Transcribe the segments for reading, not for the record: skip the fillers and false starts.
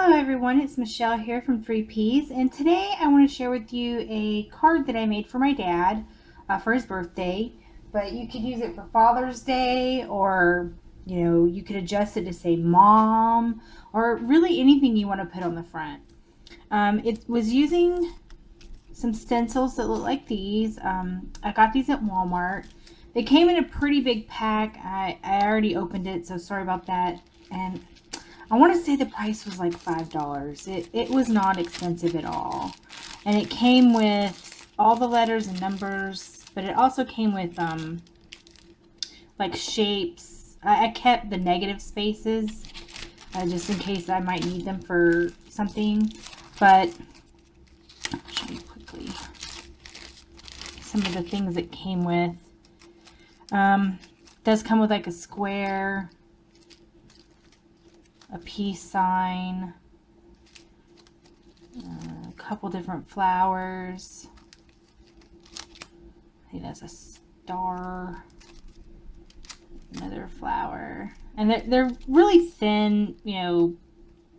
Hello everyone, it's Michelle here from Free Peas, and today I want to share with you a card that I made for my dad for his birthday. But you could use it for Father's Day, or you could adjust it to say Mom, or really anything you want to put on the front. It was using some stencils that look like these. I got these at Walmart. They came in a pretty big pack. I already opened it, so sorry about that. And I want to say the price was like $5. It was not expensive at all. And it came with all the letters and numbers, but it also came with like shapes. I kept the negative spaces just in case I might need them for something. But I'll show you quickly some of the things it came with. It does come with like a square, a peace sign, a couple different flowers. I think that's a star, another flower, and they're really thin,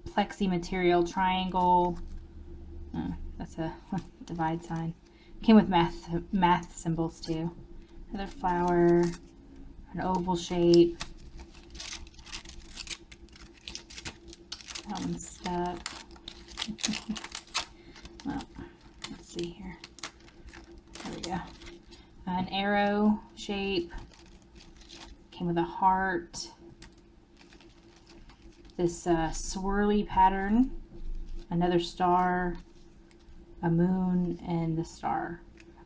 plexi material triangle. That's a divide sign. Came with math symbols too. Another flower, an oval shape. That one's stuck. Well, let's see here. There we go. An arrow shape. Came with a heart. This swirly pattern. Another star. A moon and the star.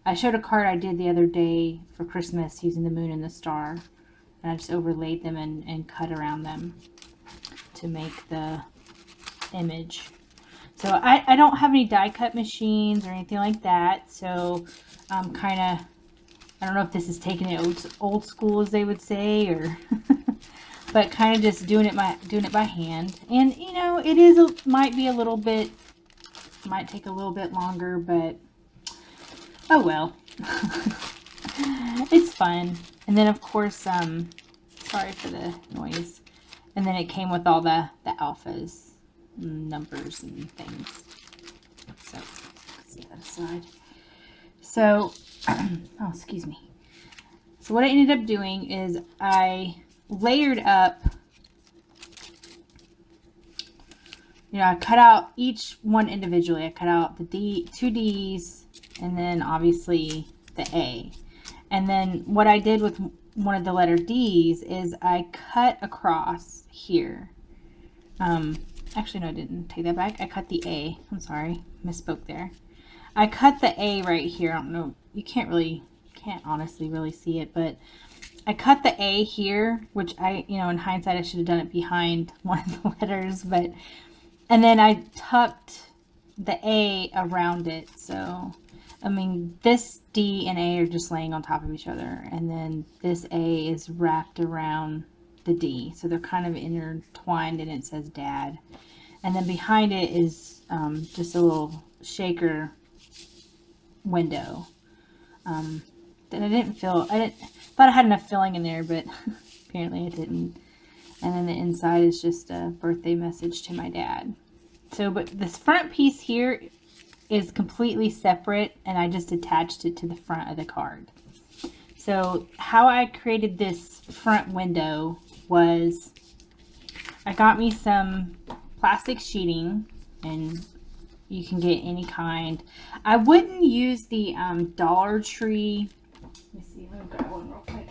I showed a card I did the other day for Christmas using the moon and the star. And I just overlaid them and cut around them to make the image. So I don't have any die cut machines or anything like that, so I'm kind of, I don't know if this is taking it old school, as they would say, or but kind of just doing it by hand. And it might be a little bit, might take a little bit longer, but oh well. It's fun. And then of course, sorry for the noise, and then it came with all the alphas, numbers and things. So let's set that aside. So oh, excuse me. So what I ended up doing is I layered up, I cut out each one individually. I cut out the two D's, and then obviously the A. And then what I did with one of the letter D's is I cut across here. Actually, no, I didn't take that back. I cut the A. I'm sorry, misspoke there. I cut the A right here. I don't know. You can't honestly really see it, but I cut the A here, which in hindsight, I should have done it behind one of the letters, and then I tucked the A around it. So, I mean, this D and A are just laying on top of each other, and then this A is wrapped around the D. So they're kind of intertwined, and it says Dad. And then behind it is just a little shaker window. That I thought I had enough filling in there, but apparently I didn't. And then the inside is just a birthday message to my dad. So, but this front piece here is completely separate, and I just attached it to the front of the card. So how I created this front window was I got me some plastic sheeting, and you can get any kind. I wouldn't use the Dollar Tree. Let me see, let me grab one real quick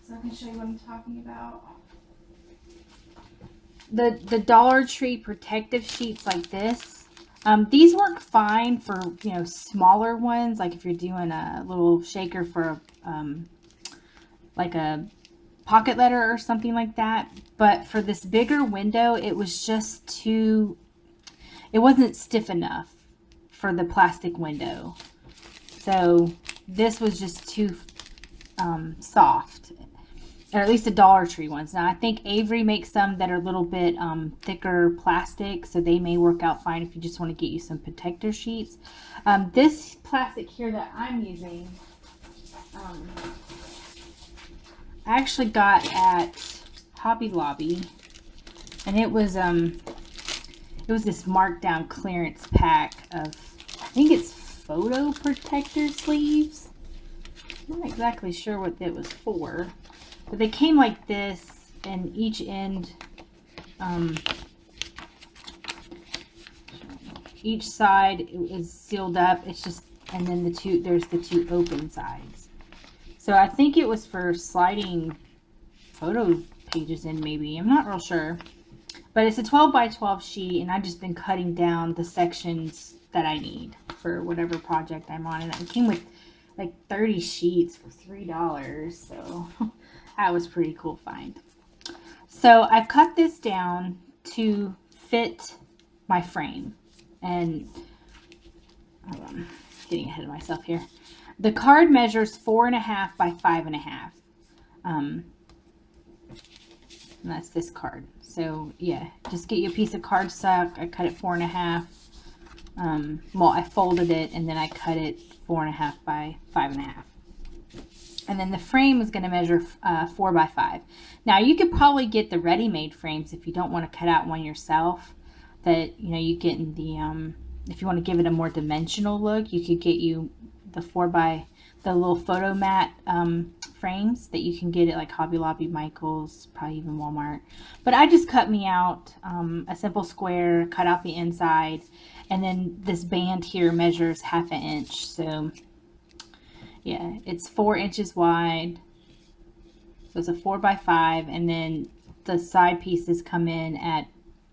so I can show you what I'm talking about. The Dollar Tree protective sheets like this. These work fine for smaller ones, like if you're doing a little shaker for like a pocket letter or something like that. But for this bigger window, it was just too, it wasn't stiff enough for the plastic window. So this was just too soft, or at least the Dollar Tree ones. Now I think Avery makes some that are a little bit thicker plastic, so they may work out fine if you just want to get you some protector sheets. This plastic here that I'm using, I actually got at Hobby Lobby, and it was it was this markdown clearance pack of, I think it's photo protector sleeves. I'm not exactly sure what it was for, but they came like this, and each end, each side is sealed up. It's just, and then there's the two open sides. So I think it was for sliding photo pages in, maybe. I'm not real sure. But it's a 12 by 12 sheet, and I've just been cutting down the sections that I need for whatever project I'm on. And it came with like 30 sheets for $3. So that was pretty cool find. So I've cut this down to fit my frame. And hold on, getting ahead of myself here. The card measures 4.5 by 5.5. And that's this card. So yeah, just get you a piece of cardstock. I cut it 4.5. Well, I folded it and then I cut it 4.5 by 5.5. And then the frame is going to measure 4 by 5. Now you could probably get the ready-made frames if you don't want to cut out one yourself. That, you know, you get in the if you want to give it a more dimensional look, you could get you the the little photo mat frames that you can get at like Hobby Lobby, Michael's, probably even Walmart. But I just cut me out a simple square, cut out the inside, and then this band here measures 1/2 inch. So yeah, it's 4 inches wide. So it's a 4 by 5, and then the side pieces come in at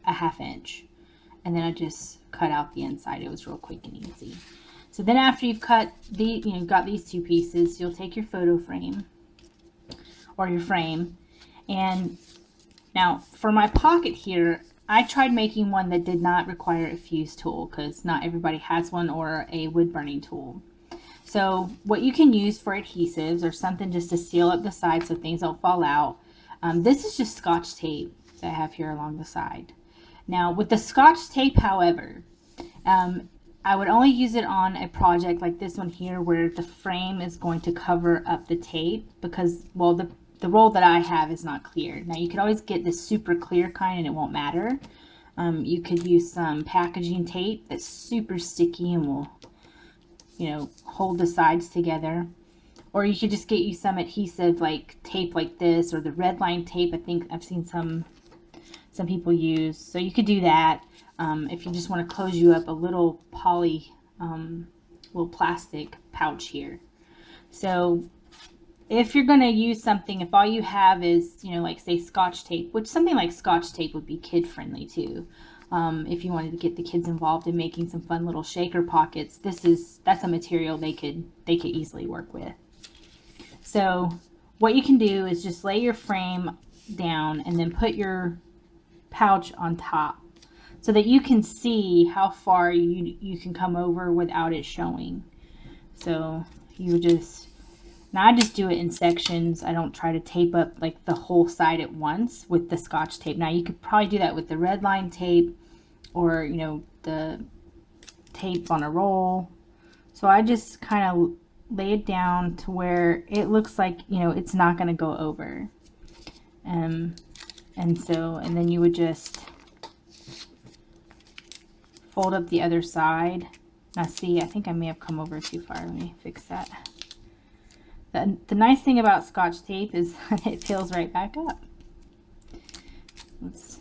1/2 inch. And then I just cut out the inside. It was real quick and easy. So then after you've got these two pieces, you'll take your photo frame or your frame. And now for my pocket here, I tried making one that did not require a fuse tool because not everybody has one, or a wood burning tool. So what you can use for adhesives or something just to seal up the side so things don't fall out. This is just Scotch tape that I have here along the side. Now with the Scotch tape, however, I would only use it on a project like this one here where the frame is going to cover up the tape because, well, the roll that I have is not clear. Now you could always get this super clear kind and it won't matter. You could use some packaging tape that's super sticky and will, you know, hold the sides together. Or you could just get you some adhesive like tape like this, or the red line tape. I think I've seen some people use. So you could do that if you just want to close you up a little little plastic pouch here. So if you're going to use something, if all you have is, you know, like say Scotch tape, which something like Scotch tape would be kid friendly too. If you wanted to get the kids involved in making some fun little shaker pockets, that's a material they could easily work with. So what you can do is just lay your frame down and then put your pouch on top so that you can see how far you can come over without it showing. So you just, now I just do it in sections. I don't try to tape up like the whole side at once with the Scotch tape. Now you could probably do that with the red line tape, or, you know, the tape on a roll. So I just kind of lay it down to where it looks like, you know, it's not going to go over. And then you would just fold up the other side. Now see, I think I may have come over too far. Let me fix that. The nice thing about Scotch tape is it peels right back up. Let's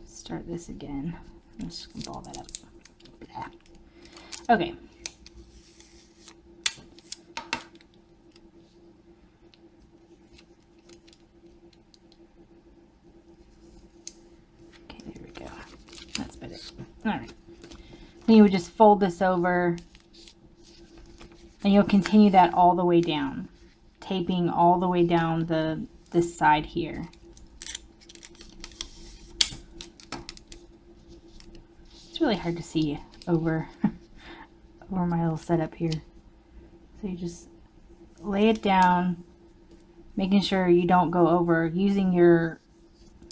start this again. I'm just going to ball that up. Yeah. Okay. Okay, there we go. That's better. All right. Then you would just fold this over, and you'll continue that all the way down, taping all the way down this side here. It's really hard to see over my little setup here. So you just lay it down, making sure you don't go over, using your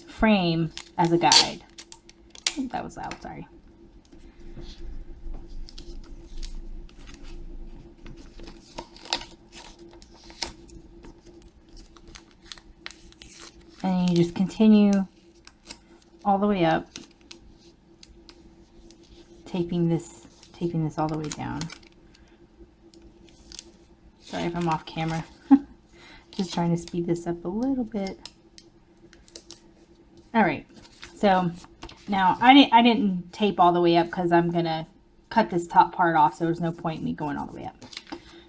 frame as a guide. Oh, that was loud, sorry. And you just continue all the way up. taping this all the way down. Sorry if I'm off camera. Just trying to speed this up a little bit. All right, so now I didn't tape all the way up because I'm gonna cut this top part off, so there's no point in me going all the way up.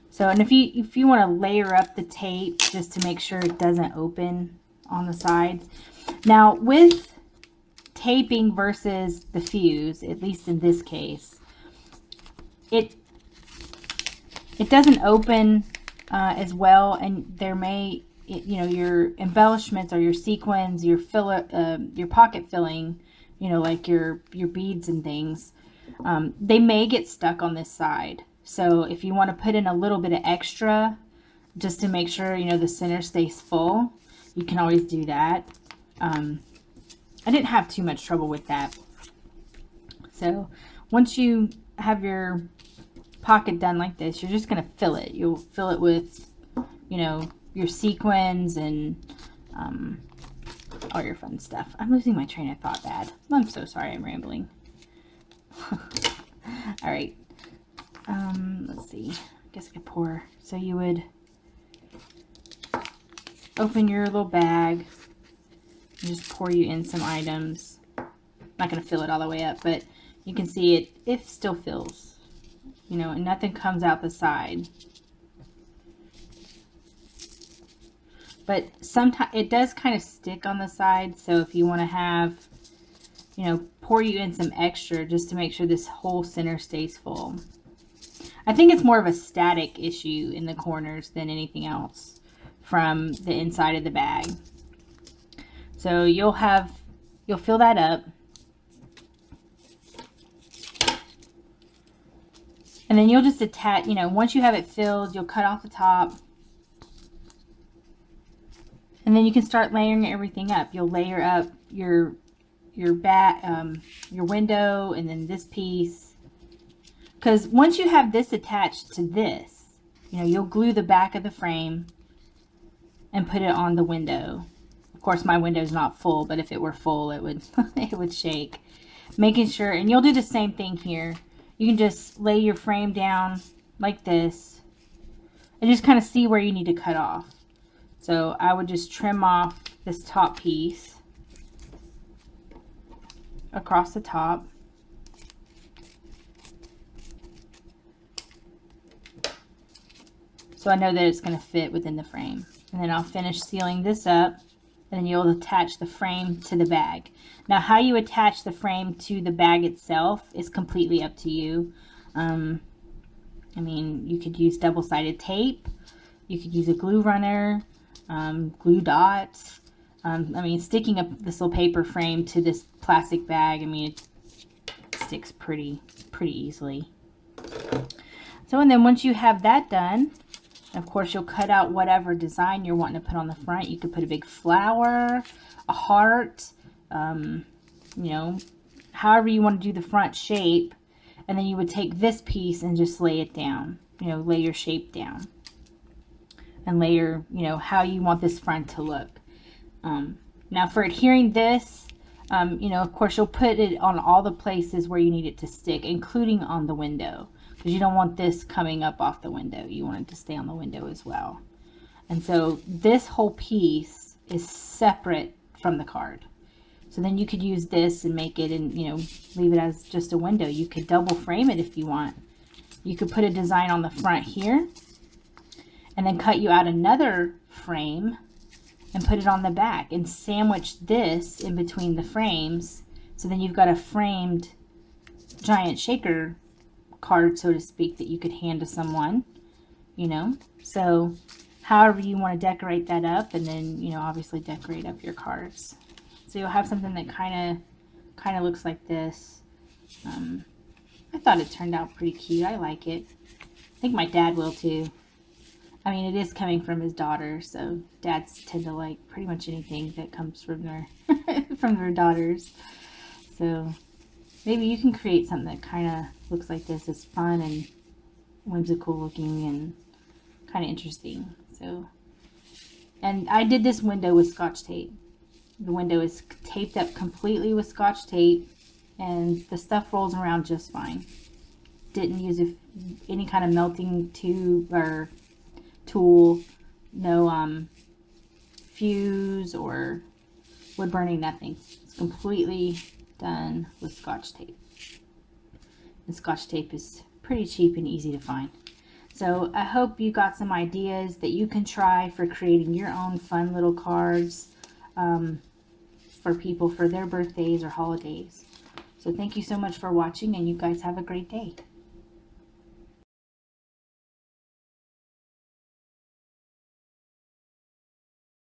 So, and if you want to layer up the tape just to make sure it doesn't open on the sides. Now with taping versus the fuse, at least in this case, it doesn't open as well, and there may, you know, your embellishments or your sequins, your your pocket filling, you know, like your beads and things, they may get stuck on this side. So if you want to put in a little bit of extra just to make sure, you know, the center stays full, you can always do that. I didn't have too much trouble with that. So once you have your pocket done like this, you're just going to fill it. You'll fill it with, you know, your sequins and all your fun stuff. I'm losing my train of thought bad. I'm so sorry, I'm rambling. All right. Let's see. I guess I could pour. So you would open your little bag and just pour you in some items. I'm not going to fill it all the way up, but you can see it still fills, you know, and nothing comes out the side. But sometimes it does kind of stick on the side, so if you want to have, you know, pour you in some extra just to make sure this whole center stays full. I think it's more of a static issue in the corners than anything else from the inside of the bag. So you'll fill that up. And then you'll just attach, you know, once you have it filled, you'll cut off the top. And then you can start layering everything up. You'll layer up your window, and then this piece. Because once you have this attached to this, you know, you'll glue the back of the frame and put it on the window. Of course, my window is not full, but if it were full, it would it would shake. Making sure, and you'll do the same thing here. You can just lay your frame down like this and just kind of see where you need to cut off. So I would just trim off this top piece across the top. So I know that it's going to fit within the frame. And then I'll finish sealing this up, and then you'll attach the frame to the bag. Now how you attach the frame to the bag itself is completely up to you. I mean, you could use double-sided tape, you could use a glue runner, glue dots. I mean, sticking up this little paper frame to this plastic bag, I mean, it sticks pretty easily. So, and then once you have that done, of course, you'll cut out whatever design you're wanting to put on the front. You could put a big flower, a heart, you know, however you want to do the front shape. And then you would take this piece and just lay it down, you know, lay your shape down. And layer, you know, how you want this front to look. Now for adhering this, you know, of course, you'll put it on all the places where you need it to stick, including on the window. Because you don't want this coming up off the window. You want it to stay on the window as well. And so this whole piece is separate from the card. So then you could use this and make it, and, you know, leave it as just a window. You could double frame it if you want. You could put a design on the front here, and then cut you out another frame and put it on the back and sandwich this in between the frames. So then you've got a framed giant shaker card, so to speak, that you could hand to someone, you know. So however you want to decorate that up, and then, you know, obviously decorate up your cards. So you'll have something that kind of looks like this. I thought it turned out pretty cute. I like it. I think my dad will too. I mean, it is coming from his daughter, so dads tend to like pretty much anything that comes from their from their daughters. So maybe you can create something that kind of looks like this. It's fun and whimsical looking and kind of interesting. So, and I did this window with Scotch tape. The window is taped up completely with Scotch tape. and the stuff rolls around just fine. Didn't use any kind of melting tube or tool, no fuse or wood burning, nothing. It's completely done with Scotch tape. And Scotch tape is pretty cheap and easy to find. So I hope you got some ideas that you can try for creating your own fun little cards for people for their birthdays or holidays. So thank you so much for watching, and you guys have a great day.